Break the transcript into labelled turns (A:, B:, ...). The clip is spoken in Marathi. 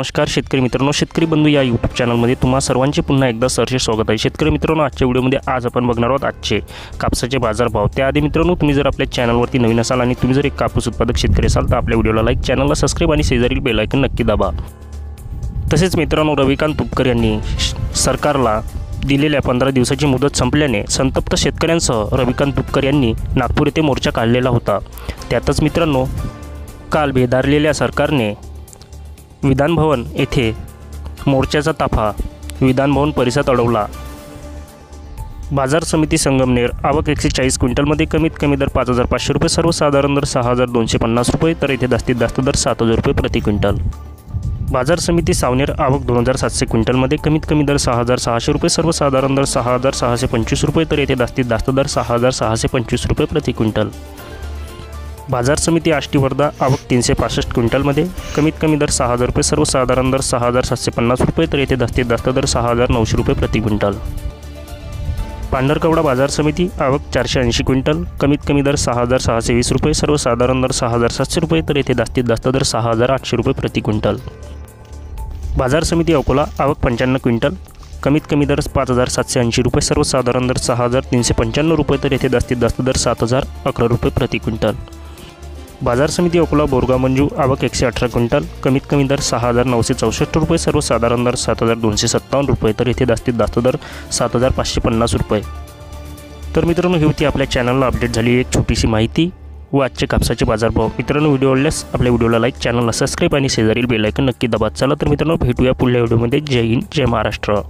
A: नमस्कार शेतकरी मित्रांनो, शेतकरी बंधू या यूट्यूब चॅनलमध्ये तुम्हा सर्वांचे पुन्हा एकदा सहर्ष स्वागत आहे। शेतकरी मित्रांनो, आजच्या व्हिडिओमध्ये आज आपण बघणार आहोत आजचे कापसाचे बाजारभाव। त्याआधी मित्रांनो, तुम्ही जर आपल्या चॅनलवरती नवीन असाल आणि तुम्ही जर एक कापूस उत्पादक शेतकरी असाल तर आपल्या व्हिडिओला लाईक, चॅनलला सबस्क्राईब आणि शेजारील बेल आयकॉन नक्की दाबा। तसेच मित्रांनो, रविकांत तुपकर यांनी सरकारला दिलेल्या 15 दिवसाची मुदत संपल्याने संतप्त शेतकऱ्यांसह रविकांत तुपकर यांनी नागपूर येथे मोर्चा काढलेला होता। त्यातच मित्रांनो, काल बेदारलेल्या सरकारने विधानभवन येथे मोर्चाचा ताफा विधानभवन परिसरात अडवला। बाजार समिती संगमनेर आवक 140 क्विंटलमध्ये कमीत कमी दर 5,500 रुपये, सर्वसाधारण दर 6,250 रुपये, तर येथे जास्तीत जास्त दर 7,000 रुपये प्रति क्विंटल। बाजार समिती सावनेर आवक 2,700 क्विंटलमध्ये कमीत कमी दर 6,600 रुपये, सर्वसाधारण दर 6,625 रुपये, तर येथे जास्तीत जास्त दर 6,625 रुपये प्रति क्विंटल। बाजार समिती आष्टी वर्धा आवक 365 क्विंटलमध्ये कमीत कमी दर 6,000 रुपये, सर्वसाधारण दर 6,750 रुपये, तर येथे जास्तीत जास्त दर 6,900 रुपये प्रति क्विंटल। पांढरकवडा बाजार समिती आवक 480 क्विंटल कमीत कमी दर 6,620 रुपये, सर्वसाधारण दर 6,700 रुपये, तर येथे जास्तीत जास्त दर 6,800 रुपये प्रति क्विंटल। बाजार समिती अकोला आवक 55 क्विंटल कमीत कमी दर 5,780 रुपये, सर्वसाधारण दर 6,395 रुपये, तर येथे जास्तीत जास्त दर 7,011 रुपये प्रति क्विंटल। बाजार समिती अकोला बोरगाव मंजू आवक 118 क्विंटल कमीत कमी दर 6,964 रुपये, सर्वसाधारण दर 7,257 रुपये, तर येथे जास्तीत जास्त दर 7,550 रुपये। तर मित्रांनो, ही होती आपल्या चॅनलला अपडेट झाली एक छोटीशी माहिती व आजचे कापसाचे बाजारभाव। मित्रांनो, व्हिडिओ आवडल्यास आपल्या व्हिडिओला लाईक, चॅनलला सबस्क्राईब आणि शेजारील बेल आयकॉन नक्की दाबा। चला तर मित्रांनो, भेटूया पुढल्या व्हिडिओमध्ये। जय हिंद, जय महाराष्ट्र।